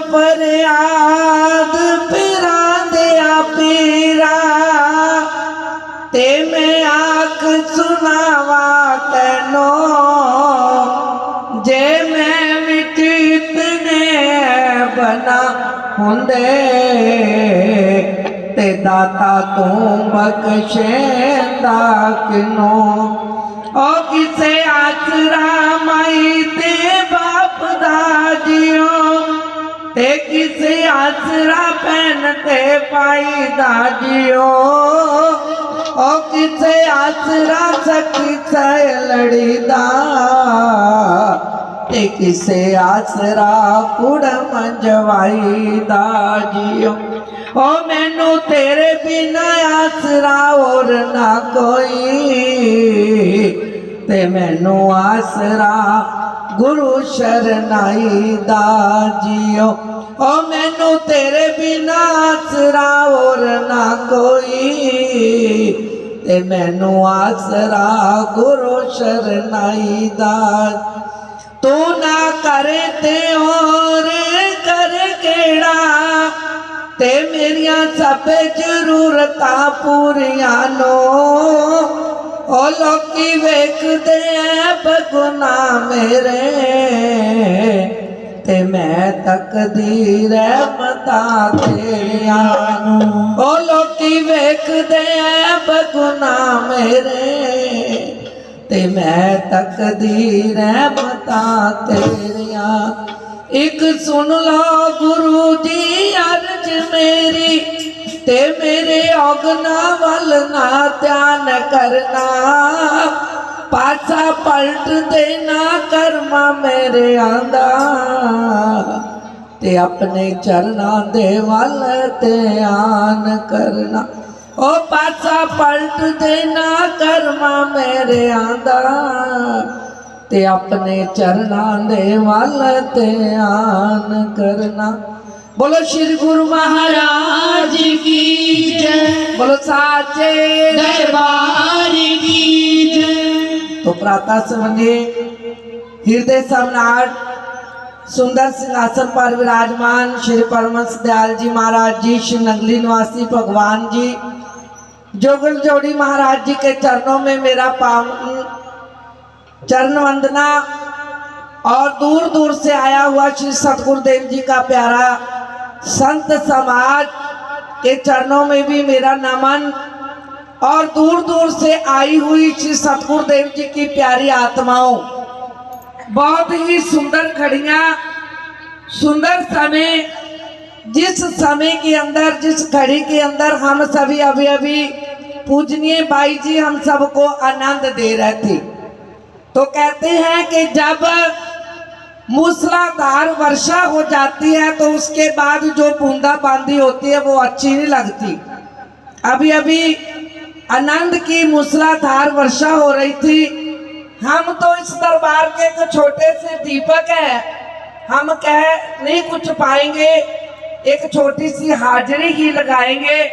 फरियाद पीरा दिया पीरा ते मैं आख सुनावा तैनो जे मैं विच इतने बना हुंदे ते दाता तू बख्शेंदा किनो ओ किसे आसरा माई ते बाप दादियो ते किसे आसरा भैन ते पाई दादियो ओ किसे आसरा सखी सहेलड़ी दा ते किसे आसरा कुड़म जवाई दा जियो ओ मैनू तेरे बिना आसरा और ना कोई ते मैनू आसरा गुरु शरनाई दा जियो ओ मैनू तेरे बिना आसरा और ना कोई ते मैनू आसरा गुरु शरनाई दा तू ना करे ते और कर केड़ा ते मेरिया सब जरूरतां पूरियां नो ओ लोकी वेखदे ऐ बगुना मेरे ते मैं तकदी रहमता तेरियां ओ लोकी वेखदे ऐ बगुना मेरे ते मैं तकदी रहमता तेरियां एक सुन लो गुरु जी अर्ज मेरी ते मेरे औगना वल ना ध्यान करना पासा पलट देना कर्मा मेरे आंदा ते अपने चरना दे वल ध्यान करना ओ पासा पलट देना कर्मा मेरे आंदा ते अपने चरना दे वल ध्यान करना। बोलो श्री गुरु महाराज की जय, बोलो साचे दरबार की जय। तो प्रातः समझे हृदय सम्राट सुंदर सिंहासन पर विराजमान श्री परमहंस दयाल जी महाराज जी, श्री नगली निवासी भगवान जी, जोगल जोड़ी महाराज जी के चरणों में मेरा पावन चरण वंदना और दूर दूर से आया हुआ श्री सतगुरुदेव जी का प्यारा संत समाज के चरणों में भी मेरा नमन और दूर दूर से आई हुई श्री सतगुरुदेव जी की प्यारी आत्माओं। बहुत ही सुंदर घड़ियां, सुंदर समय, जिस समय के अंदर, जिस घड़ी के अंदर हम सभी अभी अभी पूजनीय बाई जी हम सबको आनंद दे रहे थे। तो कहते हैं कि जब मूसलाधार वर्षा हो जाती है तो उसके बाद जो बूंदाबांदी होती है वो अच्छी नहीं लगती। अभी अभी आनंद की मूसलाधार वर्षा हो रही थी। हम तो इस दरबार के एक छोटे से दीपक है, हम कह नहीं कुछ पाएंगे, एक छोटी सी हाजिरी ही लगाएंगे।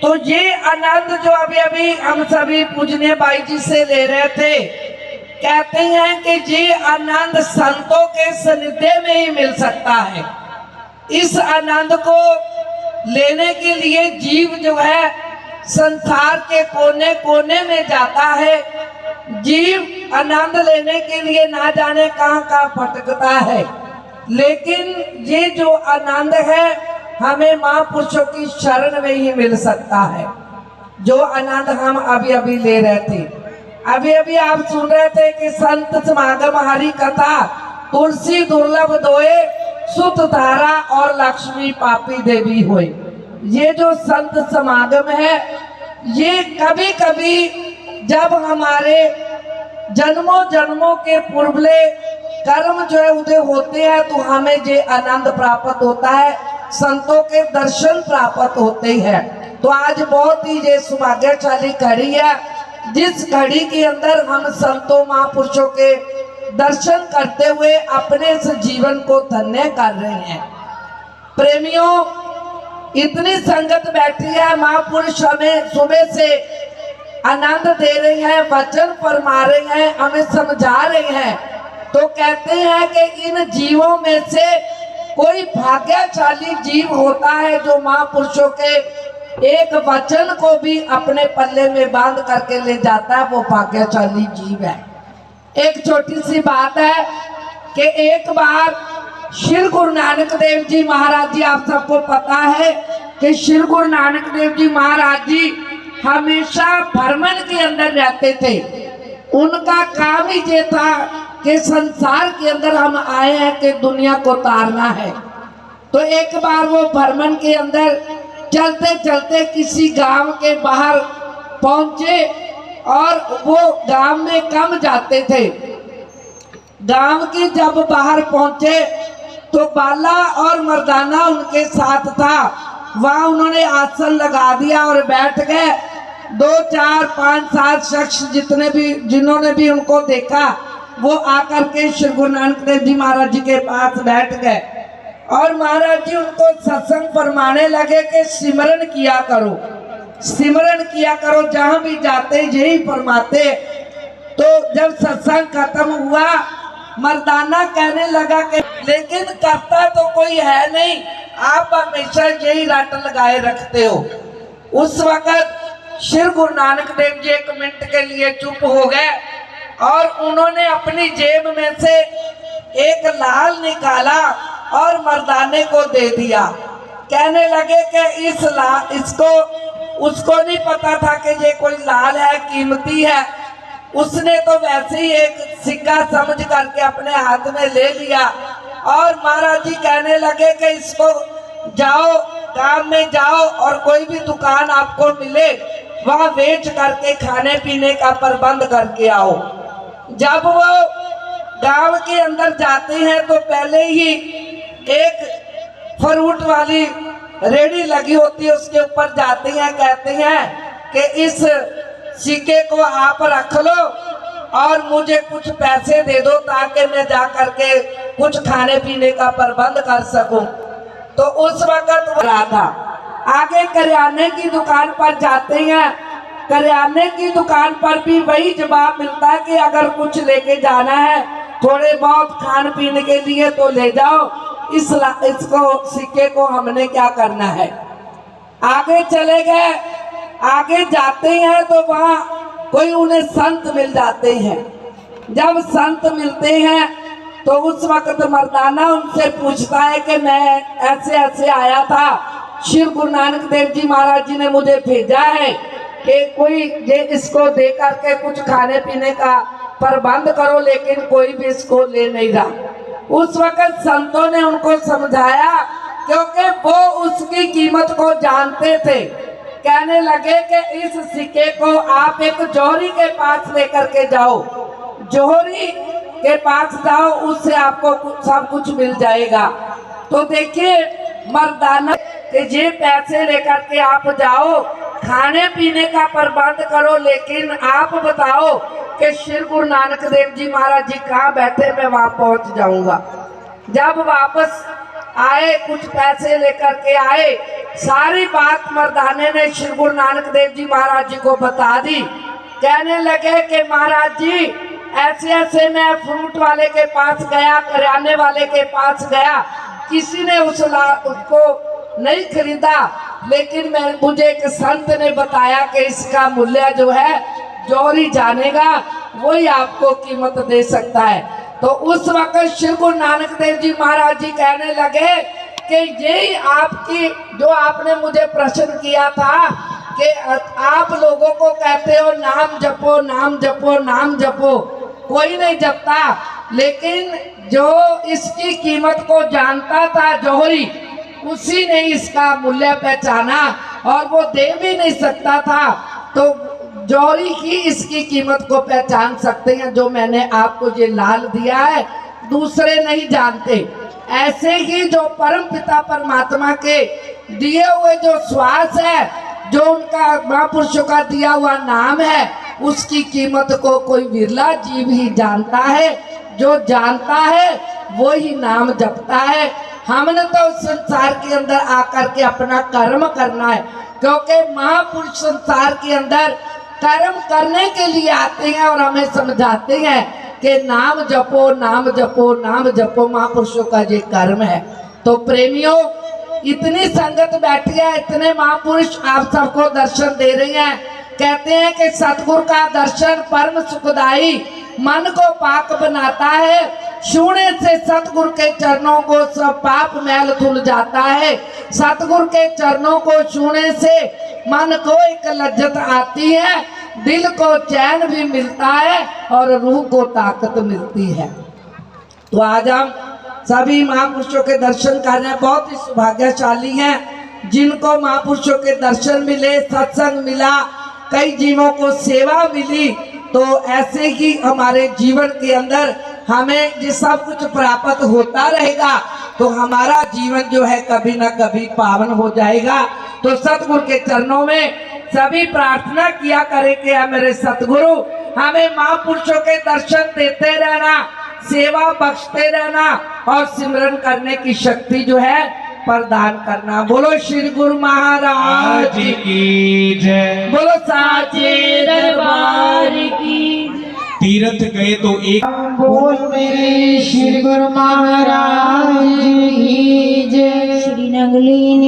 तो ये आनंद जो अभी अभी हम सभी पूजनीय बाई जी से ले रहे थे, कहते हैं कि ये आनंद संतों के सानिध्य में ही मिल सकता है। इस आनंद को लेने के लिए जीव जो है संसार के कोने कोने में जाता है। जीव आनंद लेने के लिए ना जाने कहां कहां भटकता है, लेकिन ये जो आनंद है हमें महापुरुषों की शरण में ही मिल सकता है। जो आनंद हम अभी अभी ले रहे थे, अभी अभी आप सुन रहे थे कि संत समागम हरि कथा तुलसी दुर्लभ दोए सुत धारा और लक्ष्मी पापी देवी होए। ये जो संत समागम है, ये कभी कभी जब हमारे जन्मों जन्मों के पूर्वले कर्म जो है उदय होते हैं तो हमें ये आनंद प्राप्त होता है, संतों के दर्शन प्राप्त होते हैं। तो आज बहुत ही ये सौभाग्यशाली घड़ी है जिस घड़ी के अंदर हम संतों महापुरुषों के दर्शन करते हुए अपने इस जीवन को धन्य कर रहे हैं। प्रेमियों, इतनी संगत बैठी है, महापुरुष हमें सुबह से आनंद दे रहे हैं, वचन फरमा रहे हैं, हमें समझा रहे हैं। तो कहते हैं कि इन जीवों में से कोई भाग्यशाली जीव होता है जो महापुरुषों के एक वचन को भी अपने पल्ले में बांध करके ले जाता है, वो भाग्यशाली जीव है। एक छोटी सी बात है कि एक बार श्री गुरु नानक देव जी महाराज जी, आप सबको पता है कि श्री गुरु नानक देव जी महाराज जी हमेशा भ्रमण के अंदर रहते थे। उनका काम ही ये था कि संसार के अंदर हम आए हैं कि दुनिया को तारना है। तो एक बार वो भ्रमण के अंदर चलते चलते किसी गांव के बाहर पहुंचे और वो गांव में कम जाते थे। गांव के जब बाहर पहुंचे तो बाला और मर्दाना उनके साथ था। वहां उन्होंने आसन लगा दिया और बैठ गए। 2, 4, 5, 7 शख्स जिन्होंने भी उनको देखा वो आकर के श्री गुरु नानक देव जी महाराज जी के पास बैठ गए और महाराज जी उनको सत्संग फरमाने लगे कि सिमरन किया करो, सिमरन किया करो, जहां भी जाते यही फरमाते। तो जब सत्संग खत्म हुआ, मर्दाना कहने लगा कि लेकिन करता तो कोई है नहीं, आप हमेशा यही रट लगाए रखते हो। उस वक्त श्री गुरु नानक देव जी 1 मिनट के लिए चुप हो गए और उन्होंने अपनी जेब में से एक लाल निकाला और मर्दाने को दे दिया। कहने लगे कि इसको उसको नहीं पता था कि ये कोई लाल है, कीमती है। उसने तो वैसे ही एक सिक्का समझ करके अपने हाथ में ले लिया और महाराज जी कहने लगे कि इसको जाओ, काम में जाओ और कोई भी दुकान आपको मिले वहां बेच करके खाने पीने का प्रबंध करके आओ। जब वो गांव के अंदर जाते हैं तो पहले ही एक फ्रूट वाली रेडी लगी होती है, उसके ऊपर जाते हैं, कहते हैं कि इस सिक्के को आप रख लो और मुझे कुछ पैसे दे दो ताकि मैं जा करके कुछ खाने पीने का प्रबंध कर सकूं। तो उस वक्त वो रहा था। आगे करियाने की दुकान पर जाते हैं, करियाने की दुकान पर भी वही जवाब मिलता है कि अगर कुछ लेके जाना है, थोड़े बहुत खान पीने के लिए तो ले जाओ, इसको सिक्के को हमने क्या करना है। आगे चले गए, आगे जाते हैं तो वहाँ कोई उन्हें संत मिल जाते हैं। जब संत मिलते हैं तो उस वक्त मर्दाना उनसे पूछता है कि मैं ऐसे ऐसे आया था, श्री गुरु नानक देव जी महाराज जी ने मुझे भेजा है कि कोई ये इसको दे करके कुछ खाने पीने का प्रबंध करो, लेकिन कोई भी इसको ले नहीं रहा। उस वक्त संतों ने उनको समझाया क्योंकि वो उसकी कीमत को जानते थे। कहने लगे कि इस सिक्के को आप एक जौहरी के पास लेकर के जाओ, जौहरी के पास जाओ, उससे आपको सब कुछ मिल जाएगा। तो देखिए मर्दाना कि ये पैसे लेकर के आप जाओ, खाने पीने का प्रबंध करो, लेकिन आप बताओ कि श्री गुरु नानक देव जी महाराज जी कहाँ बैठे, मैं वहां पहुंच जाऊंगा। जब वापस आए, कुछ पैसे लेकर के आए, सारी बात मर्दाने ने श्री गुरु नानक देव जी महाराज जी को बता दी। कहने लगे कि महाराज जी ऐसे ऐसे मैं फ्रूट वाले के पास गया, करियाने वाले के पास गया, किसी ने उसको नहीं खरीदा, लेकिन मुझे एक संत ने बताया कि इसका मूल्य जो है जौहरी जानेगा वही आपको कीमत दे सकता है। तो उस वक्त श्री गुरु नानक देव जी महाराज जी कहने लगे कि यही आपकी जो आपने मुझे प्रश्न किया था कि आप लोगों को कहते हो नाम जपो, नाम जपो, नाम जपो, कोई नहीं जपता, लेकिन जो इसकी कीमत को जानता था जौहरी, उसी ने इसका मूल्य पहचाना और वो दे भी नहीं सकता था। तो जौहरी ही इसकी कीमत को पहचान सकते हैं। जो मैंने आपको ये लाल दिया है दूसरे नहीं जानते। ऐसे ही जो परम पिता परमात्मा के दिए हुए जो श्वास है, जो उनका महापुरुषों का दिया हुआ नाम है, उसकी कीमत को कोई विरला जीव ही जानता है। जो जानता है वो ही नाम जपता है। हमने तो संसार के अंदर आकर के अपना कर्म करना है, क्योंकि महापुरुष संसार के अंदर कर्म करने के लिए आते हैं और हमें समझाते हैं कि नाम जपो, नाम जपो, नाम जपो। महापुरुषों का ये कर्म है। तो प्रेमियों, इतनी संगत बैठी है, इतने महापुरुष आप सबको दर्शन दे रहे हैं। कहते हैं कि सतगुरु का दर्शन परम सुखदाई, मन को पाक बनाता है। छूने से सतगुरु के चरणों को सब पाप मैल धुल जाता है। सतगुरु के चरणों को छूने से मन को एक लज्जत आती है, दिल को चैन भी मिलता है और रूह को ताकत मिलती है। तो आज हम सभी महापुरुषों के दर्शन कर रहे हैं। बहुत ही सौभाग्यशाली हैं जिनको महापुरुषों के दर्शन मिले, सत्संग मिला, कई जीवों को सेवा मिली। तो ऐसे ही हमारे जीवन के अंदर हमें ये सब कुछ प्राप्त होता रहेगा तो हमारा जीवन जो है कभी ना कभी पावन हो जाएगा। तो सतगुरु के चरणों में सभी प्रार्थना किया करें कि मेरे सतगुरु हमें महापुरुषों के दर्शन देते रहना, सेवा बख्शते रहना और सिमरन करने की शक्ति जो है प्रदान करना। बोलो श्री गुरु महाराज की जय। बोलो साचे दरबार की। तीर्थ गए तो एक बोल मेरे श्री गुरु महाराज की जय। श्री नगली ने